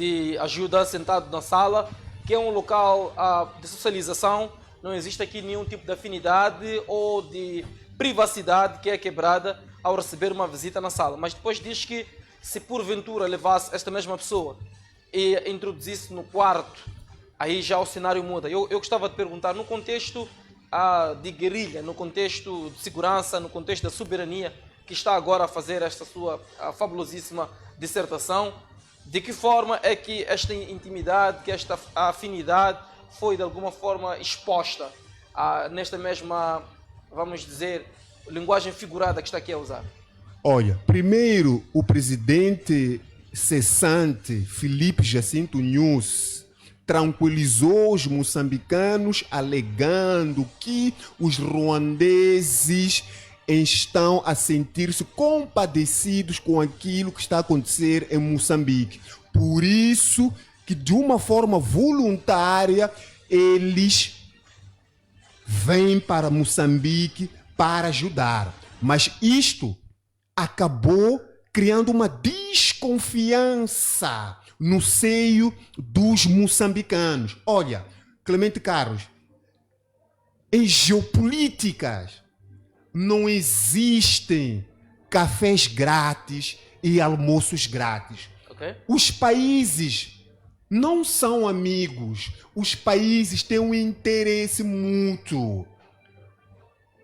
de ajuda sentado na sala, que é um local de socialização. Não existe aqui nenhum tipo de afinidade ou de privacidade que é quebrada ao receber uma visita na sala. Mas depois diz que se porventura levasse esta mesma pessoa e introduzisse no quarto, aí já o cenário muda. Eu gostava de perguntar, no contexto de guerrilha, no contexto de segurança, no contexto da soberania, que está agora a fazer esta sua fabulosíssima dissertação, de que forma é que esta intimidade, que esta afinidade foi de alguma forma exposta nesta mesma, vamos dizer, linguagem figurada que está aqui a usar? Olha, primeiro o presidente cessante Filipe Jacinto Nyusi tranquilizou os moçambicanos alegando que os ruandeses estão a sentir-se compadecidos com aquilo que está a acontecer em Moçambique. Por isso que de uma forma voluntária eles vêm para Moçambique para ajudar. Mas isto acabou criando uma desconfiança no seio dos moçambicanos. Olha, Clemente Carlos, em geopolíticas não existem cafés grátis e almoços grátis. Okay. Os países não são amigos. Os países têm um interesse mútuo.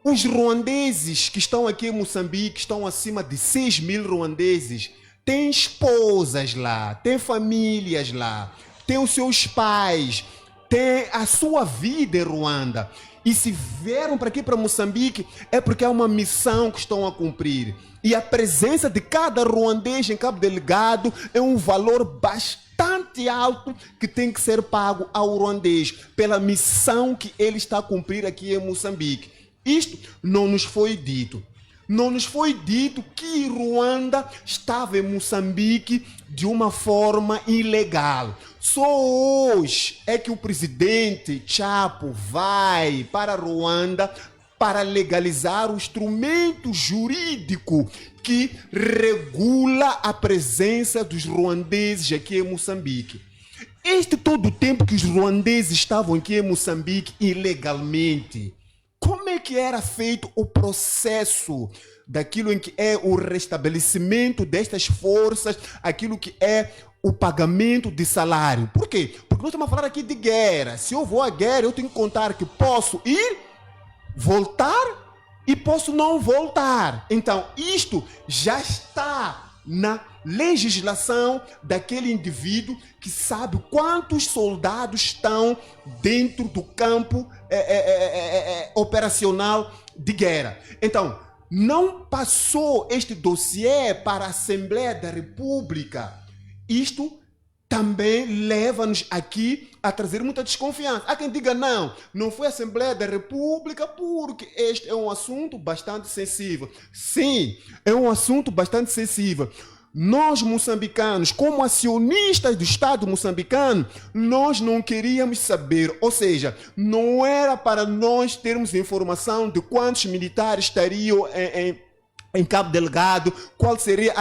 Os ruandeses que estão aqui em Moçambique, estão acima de 6.000 ruandeses, têm esposas lá, têm famílias lá, têm os seus pais, têm a sua vida em Ruanda. E se vieram para aqui, para Moçambique, é porque é uma missão que estão a cumprir. E a presença de cada ruandês em Cabo Delgado é um valor bastante alto que tem que ser pago ao ruandês pela missão que ele está a cumprir aqui em Moçambique. Isto não nos foi dito. Não nos foi dito que Ruanda estava em Moçambique de uma forma ilegal. Só hoje é que o presidente Chapo vai para Ruanda para legalizar o instrumento jurídico que regula a presença dos ruandeses aqui em Moçambique. Este todo o tempo que os ruandeses estavam aqui em Moçambique ilegalmente, como é que era feito o processo daquilo em que é o restabelecimento destas forças, aquilo que é o pagamento de salário? Por quê? Porque nós estamos a falar aqui de guerra. Se eu vou à guerra, eu tenho que contar que posso ir, voltar e posso não voltar. Então, isto já está na legislação daquele indivíduo que sabe quantos soldados estão dentro do campo operacional de guerra. Então, não passou este dossiê para a Assembleia da República. Isto também leva-nos aqui a trazer muita desconfiança. Há quem diga não foi a Assembleia da República porque este é um assunto bastante sensível. Sim, é um assunto bastante sensível. Nós, moçambicanos, como acionistas do Estado moçambicano, nós não queríamos saber, ou seja, não era para nós termos informação de quantos militares estariam em Cabo Delgado, qual seria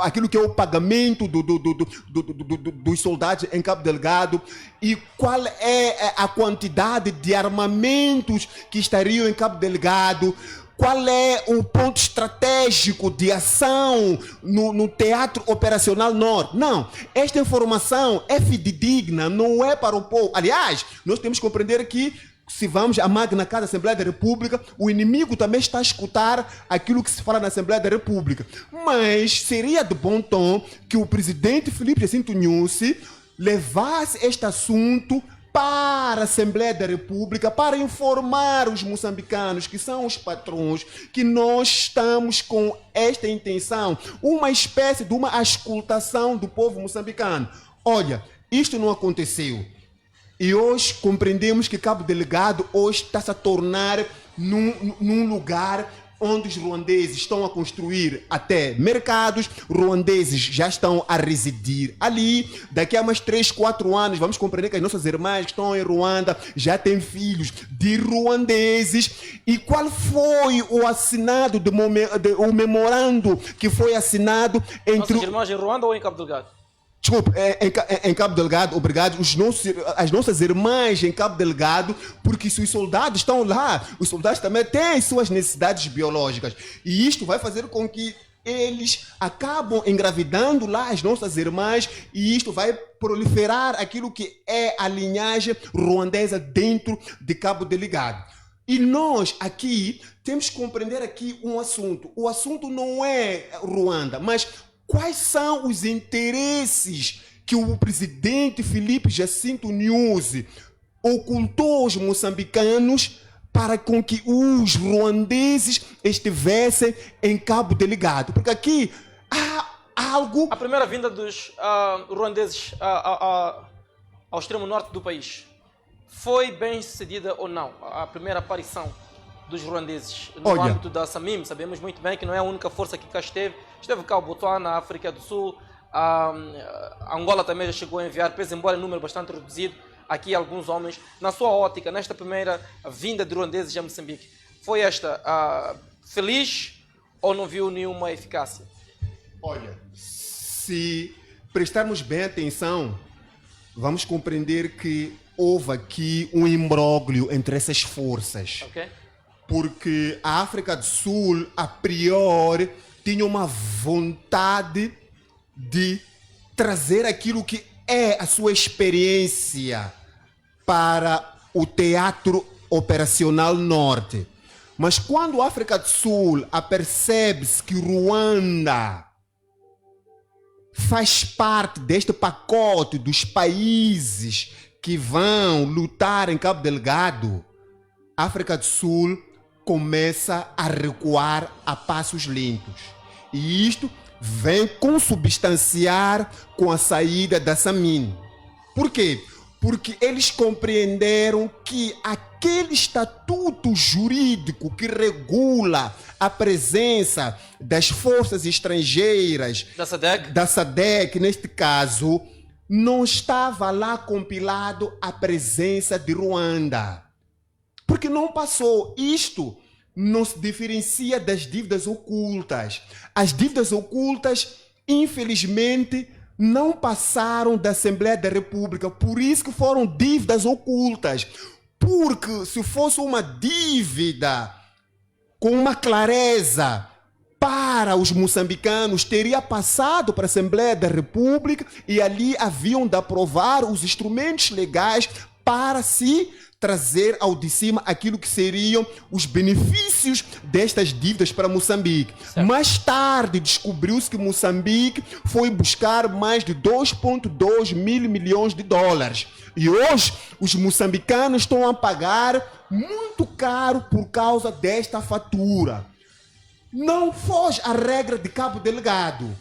aquilo que é o pagamento dos soldados em Cabo Delgado e qual é a quantidade de armamentos que estariam em Cabo Delgado. Qual é o ponto estratégico de ação no Teatro Operacional Norte? Não, esta informação é fidedigna, não é para o povo. Aliás, nós temos que compreender que se vamos à Magna Carta da Assembleia da República, o inimigo também está a escutar aquilo que se fala na Assembleia da República. Mas seria de bom tom que o presidente Filipe Jacinto Nyusi levasse este assunto para a Assembleia da República, para informar os moçambicanos, que são os patrões, que nós estamos com esta intenção, uma espécie de uma auscultação do povo moçambicano. Olha, isto não aconteceu. E hoje compreendemos que Cabo Delgado hoje está-se a tornar num lugar onde os ruandeses estão a construir até mercados, ruandeses já estão a residir ali. Daqui a mais 3, 4 anos, vamos compreender que as nossas irmãs que estão em Ruanda já têm filhos de ruandeses. E qual foi o assinado, o memorando que foi assinado entre... Nossas irmãs em Ruanda ou em Cabo Delgado? Desculpe, em Cabo Delgado, obrigado, as nossas irmãs em Cabo Delgado, porque se os soldados estão lá, os soldados também têm suas necessidades biológicas. E isto vai fazer com que eles acabam engravidando lá as nossas irmãs e isto vai proliferar aquilo que é a linhagem ruandesa dentro de Cabo Delgado. E nós aqui temos que compreender aqui um assunto. O assunto não é Ruanda, mas quais são os interesses que o presidente Filipe Jacinto Nyusi ocultou aos moçambicanos para com que os ruandeses estivessem em Cabo Delgado? Porque aqui há algo... A primeira vinda dos ruandeses ao extremo norte do país foi bem sucedida ou não? A primeira aparição dos ruandeses no âmbito da SAMIM, sabemos muito bem que não é a única força que cá esteve. Esteve cá o Botswana, a África do Sul, a Angola também já chegou a enviar, pese embora em número bastante reduzido, aqui alguns homens. Na sua ótica, nesta primeira vinda de ruandeses a Moçambique, foi esta feliz ou não viu nenhuma eficácia? Olha, se prestarmos bem atenção, vamos compreender que houve aqui um imbróglio entre essas forças. Okay. Porque a África do Sul, a priori, tinha uma vontade de trazer aquilo que é a sua experiência para o teatro operacional norte. Mas quando a África do Sul apercebe-se que Ruanda faz parte deste pacote dos países que vão lutar em Cabo Delgado, a África do Sul começa a recuar a passos lentos. E isto vem consubstanciar com a saída da SAMIM. Por quê? Porque eles compreenderam que aquele estatuto jurídico que regula a presença das forças estrangeiras da SADC, neste caso, não estava lá compilado a presença de Ruanda. Porque não passou. Isto não se diferencia das dívidas ocultas. As dívidas ocultas, infelizmente, não passaram da Assembleia da República. Por isso que foram dívidas ocultas. Porque se fosse uma dívida com uma clareza para os moçambicanos, teria passado para a Assembleia da República e ali haviam de aprovar os instrumentos legais para se trazer ao de cima aquilo que seriam os benefícios destas dívidas para Moçambique. Certo. Mais tarde descobriu-se que Moçambique foi buscar mais de 2,2 mil milhões de dólares. E hoje os moçambicanos estão a pagar muito caro por causa desta fatura. Não foge à regra de Cabo Delgado.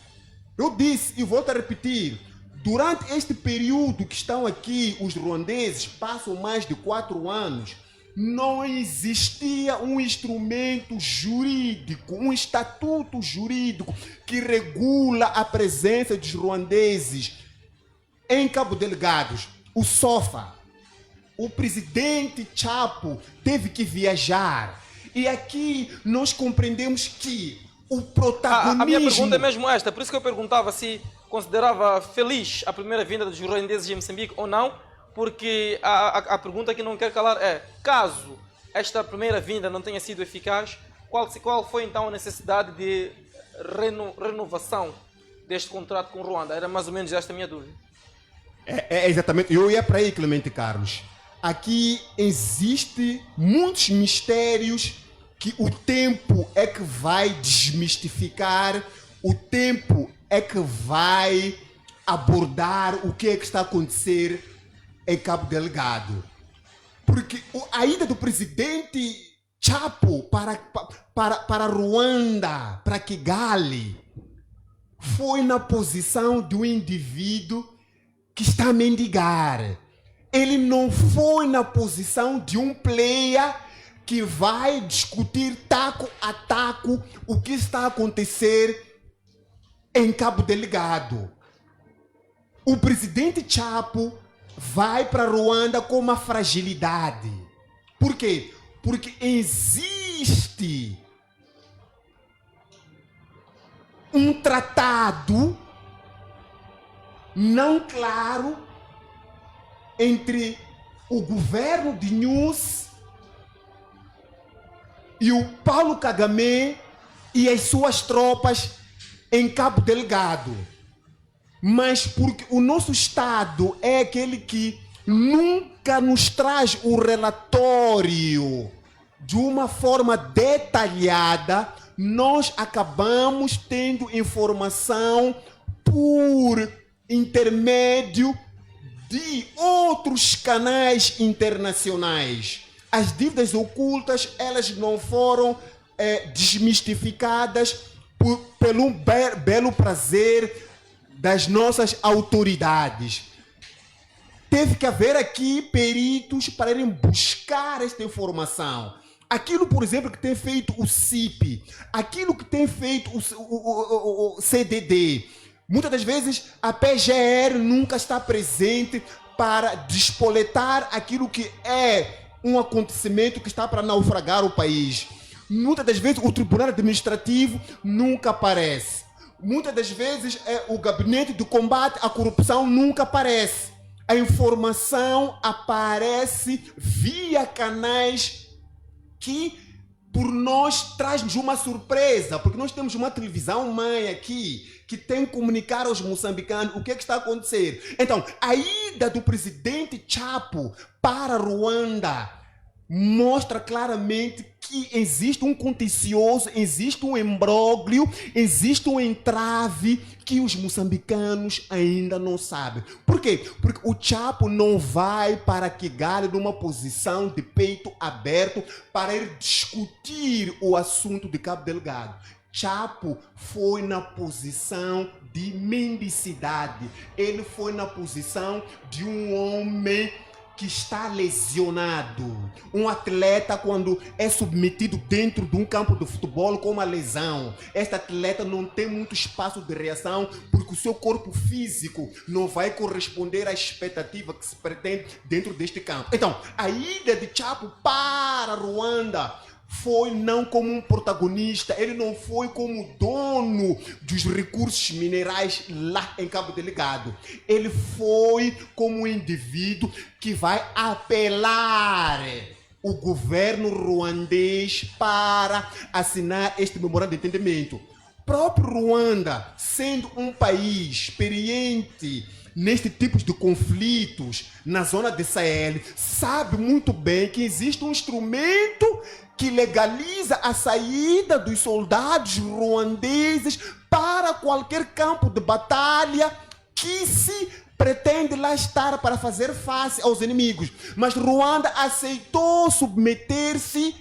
Eu disse e volto a repetir, durante este período que estão aqui os ruandeses, passam mais de 4 anos, não existia um instrumento jurídico, um estatuto jurídico que regula a presença dos ruandeses em Cabo Delgado. O SOFA, o presidente Chapo teve que viajar. E aqui nós compreendemos que o protagonismo... A minha pergunta é mesmo esta, por isso que eu perguntava se considerava feliz a primeira vinda dos ruandeses em Moçambique ou não, porque a pergunta que não quero calar é, caso esta primeira vinda não tenha sido eficaz, qual foi então a necessidade de renovação deste contrato com Ruanda? Era mais ou menos esta a minha dúvida. Exatamente, eu ia para aí, Clemente Carlos. Aqui existe muitos mistérios que o tempo é que vai desmistificar, o tempo é que vai abordar o que é que está a acontecer em Cabo Delgado. Porque a ida do presidente Chapo para Ruanda, para Kigali, foi na posição de um indivíduo que está a mendigar. Ele não foi na posição de um player que vai discutir taco a taco o que está a acontecer em Cabo Delgado. O presidente Chapo vai para Ruanda com uma fragilidade. Por quê? Porque existe um tratado não claro entre o governo de Nunes e o Paulo Kagame e as suas tropas em Cabo Delgado. Mas porque o nosso Estado é aquele que nunca nos traz o relatório de uma forma detalhada, nós acabamos tendo informação por intermédio de outros canais internacionais. As dívidas ocultas, elas não foram desmistificadas pelo belo prazer das nossas autoridades. Teve que haver aqui peritos para irem buscar esta informação. Aquilo, por exemplo, que tem feito o CIP, aquilo que tem feito o CDD, muitas das vezes a PGR nunca está presente para despoletar aquilo que é um acontecimento que está para naufragar o país. Muitas das vezes o Tribunal Administrativo nunca aparece. Muitas das vezes o Gabinete de Combate à Corrupção nunca aparece. A informação aparece via canais que por nós traz-nos uma surpresa, porque nós temos uma televisão mãe aqui que tem que comunicar aos moçambicanos o que é que está a acontecer. Então, a ida do presidente Chapo para Ruanda mostra claramente que existe um contencioso, existe um imbróglio, existe um entrave que os moçambicanos ainda não sabem. Por quê? Porque o Chapo não vai para Kigali numa posição de peito aberto para ir discutir o assunto de Cabo Delgado. Chapo foi na posição de mendicidade. Ele foi na posição de um homem que está lesionado. Um atleta, quando é submetido dentro de um campo de futebol com uma lesão, este atleta não tem muito espaço de reação porque o seu corpo físico não vai corresponder à expectativa que se pretende dentro deste campo. Então, a ida de Chapo para Ruanda foi não como um protagonista, ele não foi como dono dos recursos minerais lá em Cabo Delgado. Ele foi como um indivíduo que vai apelar o governo ruandês para assinar este memorando de entendimento. O próprio Ruanda, sendo um país experiente neste tipo de conflitos na zona de Sahel, sabe muito bem que existe um instrumento que legaliza a saída dos soldados ruandeses para qualquer campo de batalha que se pretende lá estar para fazer face aos inimigos. Mas Ruanda aceitou submeter-se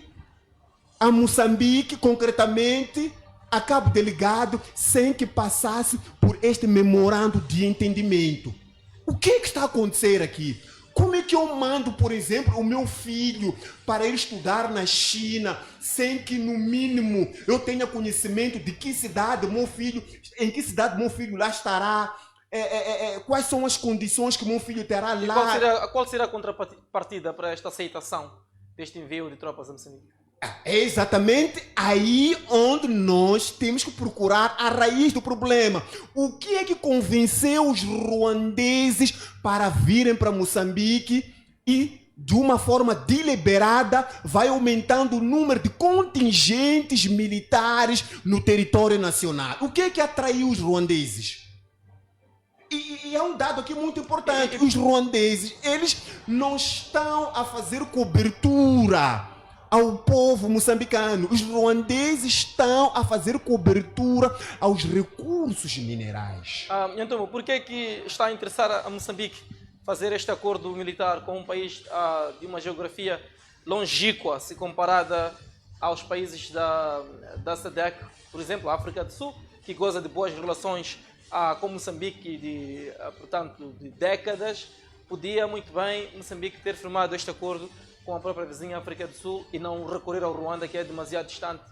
a Moçambique, concretamente a Cabo Delgado, sem que passasse por este memorando de entendimento. O que está a acontecer aqui? Como é que eu mando, por exemplo, o meu filho para ir estudar na China sem que, no mínimo, eu tenha conhecimento de que cidade o meu filho, em que cidade o meu filho lá estará, quais são as condições que o meu filho terá lá? Qual será a contrapartida para esta aceitação deste envio de tropas a Moçambique? É exatamente aí onde nós temos que procurar a raiz do problema. O que é que convenceu os ruandeses para virem para Moçambique e, de uma forma deliberada, vai aumentando o número de contingentes militares no território nacional? O que é que atraiu os ruandeses? E é um dado aqui muito importante. Os ruandeses, eles não estão a fazer cobertura ao povo moçambicano. Os ruandeses estão a fazer cobertura aos recursos minerais. Então, por que está a interessar a Moçambique fazer este acordo militar com um país de uma geografia longínqua, se comparada aos países da SADC, por exemplo, a África do Sul, que goza de boas relações com Moçambique portanto, de décadas? Podia muito bem Moçambique ter firmado este acordo com a própria vizinha África do Sul e não recorrer ao Ruanda, que é demasiado distante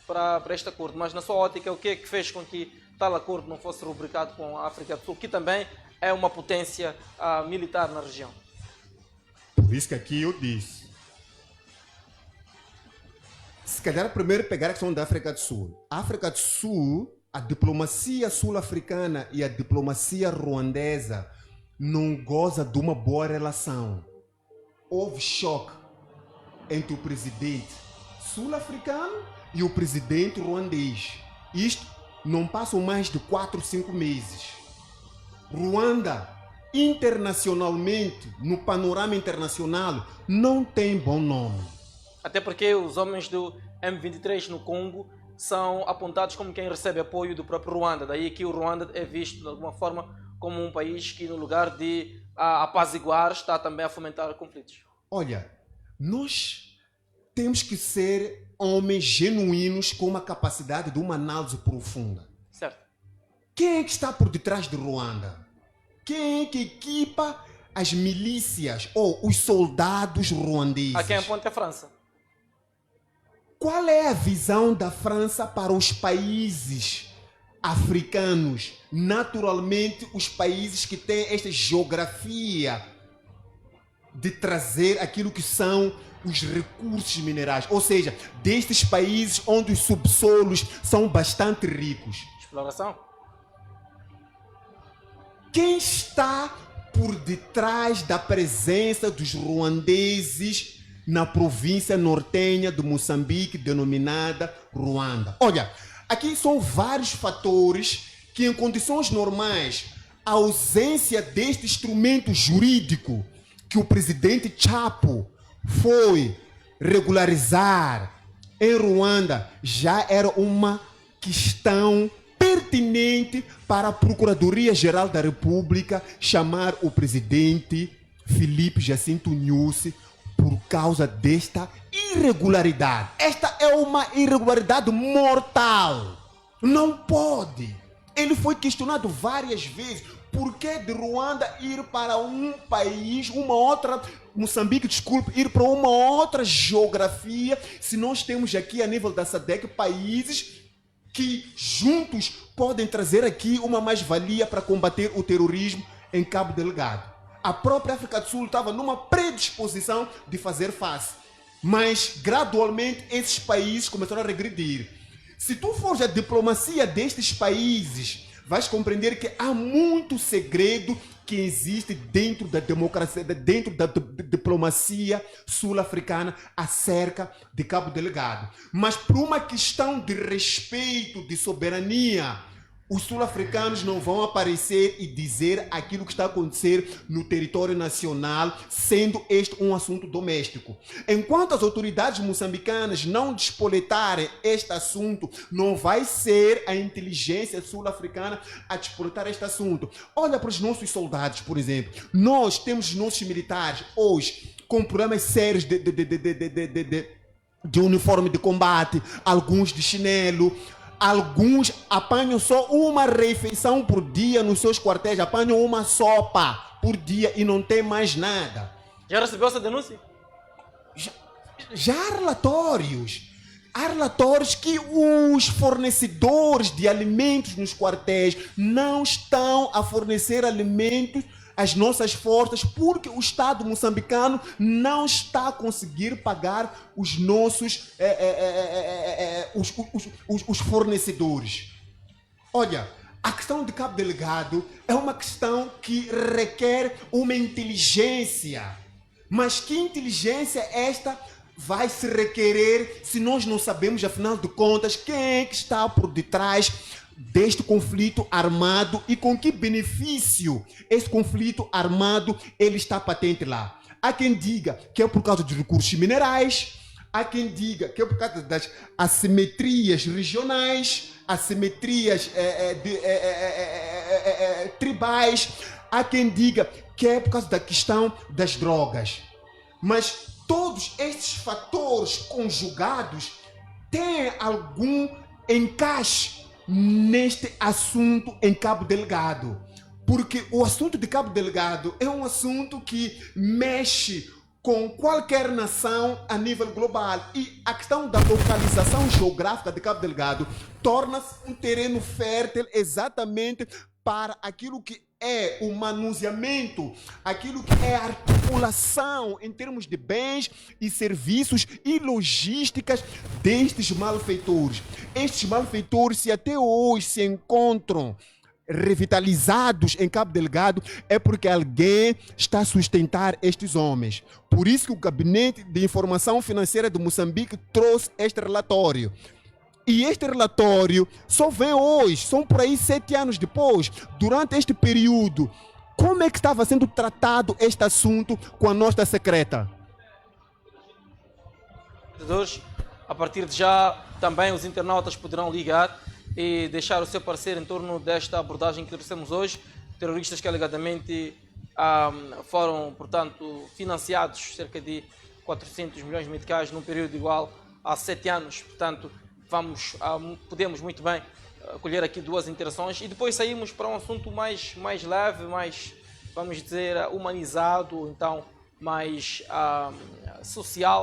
para este acordo. Mas na sua ótica, o que é que fez com que tal acordo não fosse rubricado com a África do Sul, que também é uma potência militar na região? Por isso que aqui eu disse, se calhar primeiro pegar a questão da África do Sul. A África do Sul a diplomacia sul-africana e a diplomacia ruandesa não goza de uma boa relação. Houve choque entre o presidente sul-africano e o presidente ruandês. Isto não passam mais de 4, 5 meses. Ruanda, internacionalmente, no panorama internacional, não tem bom nome. Até porque os homens do M23 no Congo são apontados como quem recebe apoio do próprio Ruanda. Daí que o Ruanda é visto de alguma forma como um país que, no lugar de apaziguar, está também a fomentar conflitos. Olha, nós temos que ser homens genuínos com uma capacidade de uma análise profunda. Certo. Quem é que está por detrás de Ruanda? Quem é que equipa as milícias ou os soldados ruandeses? A quem aponta é a França. Qual é a visão da França para os países africanos? Naturalmente, os países que têm esta geografia de trazer aquilo que são os recursos minerais. Ou seja, destes países onde os subsolos são bastante ricos. Exploração. Quem está por detrás da presença dos ruandeses na província nortenha de Moçambique, denominada Ruanda? Olha, aqui são vários fatores que, em condições normais, a ausência deste instrumento jurídico que o presidente Chapo foi regularizar em Ruanda já era uma questão pertinente para a Procuradoria-Geral da República chamar o presidente Filipe Jacinto Nyusi por causa desta irregularidade. Esta é uma irregularidade mortal. Não pode. Ele foi questionado várias vezes. Por que de Ruanda ir para um país, uma outra, Moçambique, desculpe, ir para uma outra geografia, se nós temos aqui a nível da SADC países que juntos podem trazer aqui uma mais-valia para combater o terrorismo em Cabo Delgado. A própria África do Sul estava numa predisposição de fazer face, mas gradualmente esses países começaram a regredir. Se tu fores a diplomacia destes países, vais compreender que há muito segredo que existe dentro da democracia, dentro da diplomacia sul-africana acerca de Cabo Delgado. Mas por uma questão de respeito, de soberania, os sul-africanos não vão aparecer e dizer aquilo que está a acontecer no território nacional, sendo este um assunto doméstico. Enquanto as autoridades moçambicanas não despoletarem este assunto, não vai ser a inteligência sul-africana a despoletar este assunto. Olha para os nossos soldados, por exemplo. Nós temos os nossos militares hoje com problemas sérios de uniforme de combate, alguns de chinelo. Alguns apanham só uma refeição por dia nos seus quartéis, apanham uma sopa por dia e não tem mais nada. Já recebeu essa denúncia? Já há relatórios. Há relatórios que os fornecedores de alimentos nos quartéis não estão a fornecer alimentos às nossas forças porque o Estado moçambicano não está a conseguir pagar os nossos os fornecedores. Olha, a questão de Cabo Delgado é uma questão que requer uma inteligência. Mas que inteligência esta vai se requerer se nós não sabemos, afinal de contas, quem é que está por detrás deste conflito armado e com que benefício esse conflito armado ele está patente lá. Há quem diga que é por causa dos recursos minerais, há quem diga que é por causa das assimetrias regionais, assimetrias tribais, há quem diga que é por causa da questão das drogas. Mas todos estes fatores conjugados têm algum encaixe neste assunto em Cabo Delgado. Porque o assunto de Cabo Delgado é um assunto que mexe com qualquer nação a nível global. E a questão da localização geográfica de Cabo Delgado torna-se um terreno fértil exatamente para aquilo que é o manuseamento, aquilo que é a articulação em termos de bens e serviços e logísticas destes malfeitores. Estes malfeitores, se até hoje se encontram revitalizados em Cabo Delgado, é porque alguém está a sustentar estes homens. Por isso que o Gabinete de Informação Financeira de Moçambique trouxe este relatório. E este relatório só vem hoje, são por aí 7 anos depois. Durante este período, como é que estava sendo tratado este assunto com a nota secreta? A partir de já, também os internautas poderão ligar e deixar o seu parecer em torno desta abordagem que trouxemos hoje. Terroristas que alegadamente foram, portanto, financiados cerca de 400 milhões de meticais num período igual a 7 anos. Portanto, podemos muito bem colher aqui 2 interações e depois saímos para um assunto mais leve, mais, vamos dizer, humanizado, então mais social.